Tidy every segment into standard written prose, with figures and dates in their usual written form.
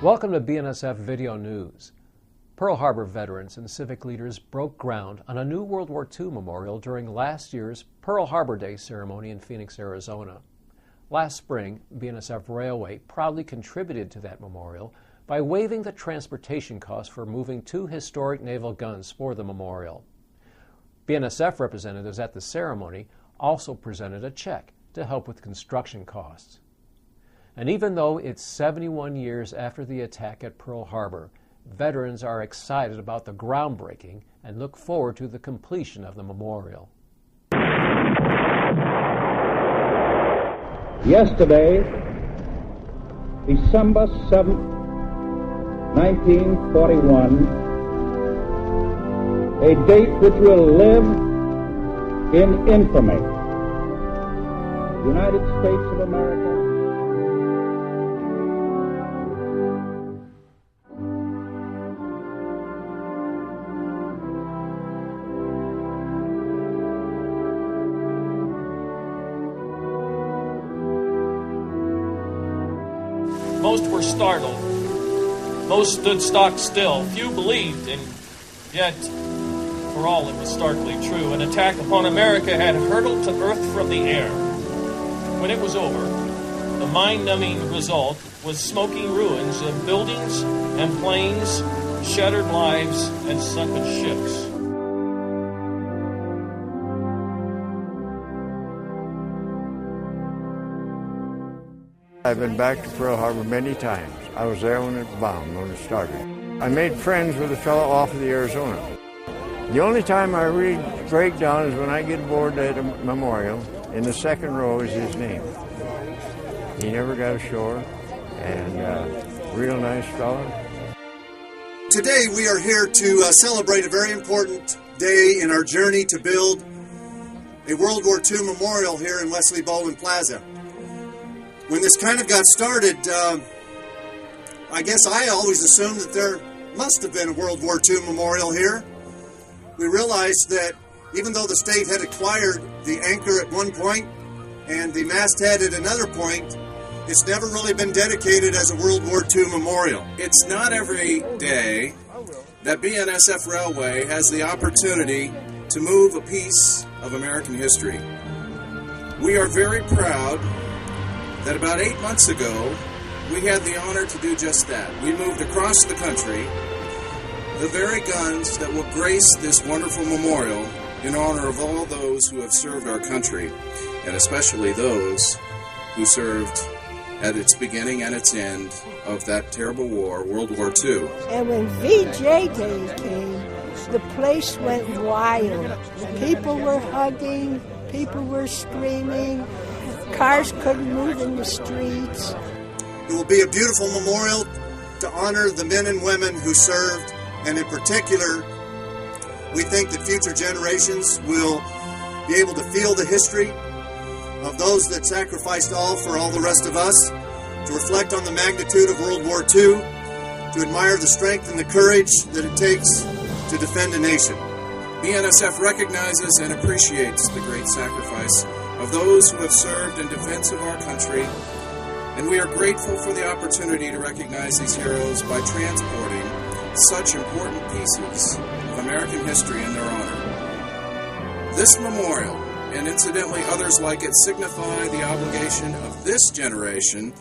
Welcome to BNSF Video News. Pearl Harbor veterans and civic leaders broke ground on a new World War II memorial during last year's Pearl Harbor Day ceremony in Phoenix, Arizona. Last spring, BNSF Railway proudly contributed to that memorial by waiving the transportation costs for moving 2 historic naval guns for the memorial. BNSF representatives at the ceremony also presented a check to help with construction costs. And even though it's 71 years after the attack at Pearl Harbor, veterans are excited about the groundbreaking and look forward to the completion of the memorial. Yesterday, December 7th, 1941, a date which will live in infamy. United States of America. Most were startled. Most stood stock still. Few believed, and yet, for all it was starkly true. An attack upon America had hurtled to earth from the air. When it was over, the mind-numbing result was smoking ruins of buildings and planes, shattered lives, and sunken ships. I've been back to Pearl Harbor many times. I was there when it bombed, when it started. I made friends with a fellow off of the Arizona. The only time I really break down is when I get aboard at a memorial. In the second row is his name. He never got ashore, and real nice fellow. Today we are here to celebrate a very important day in our journey to build a World War II memorial here in Wesley Bowman Plaza. When this kind of got started, I guess I always assumed that there must have been a World War II memorial here. We realized that even though the state had acquired the anchor at one point and the masthead at another point, it's never really been dedicated as a World War II memorial. It's not every day that BNSF Railway has the opportunity to move a piece of American history. We are very proud that about 8 months ago, we had the honor to do just that. We moved across the country the very guns that will grace this wonderful memorial in honor of all those who have served our country, and especially those who served at its beginning and its end of that terrible war, World War II. And when VJ Day came, the place went wild. People were hugging, people were screaming, cars couldn't move in the streets. It will be a beautiful memorial to honor the men and women who served, and in particular, we think that future generations will be able to feel the history of those that sacrificed all for all the rest of us, to reflect on the magnitude of World War II, to admire the strength and the courage that it takes to defend a nation. BNSF recognizes and appreciates the great sacrifice of those who have served in defense of our country, and we are grateful for the opportunity to recognize these heroes by transporting such important pieces of American history in their honor. This memorial, and incidentally others like it, signify the obligation of this generation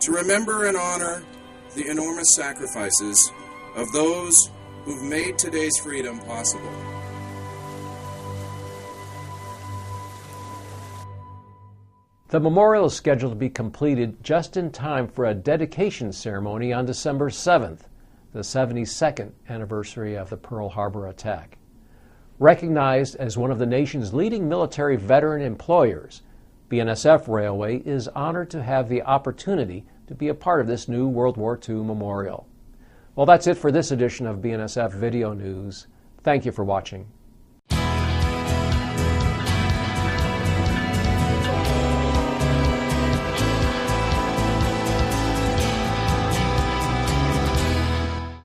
to remember and honor the enormous sacrifices of those who've made today's freedom possible. The memorial is scheduled to be completed just in time for a dedication ceremony on December 7th, the 72nd anniversary of the Pearl Harbor attack. Recognized as one of the nation's leading military veteran employers, BNSF Railway is honored to have the opportunity to be a part of this new World War II memorial. Well, that's it for this edition of BNSF Video News. Thank you for watching.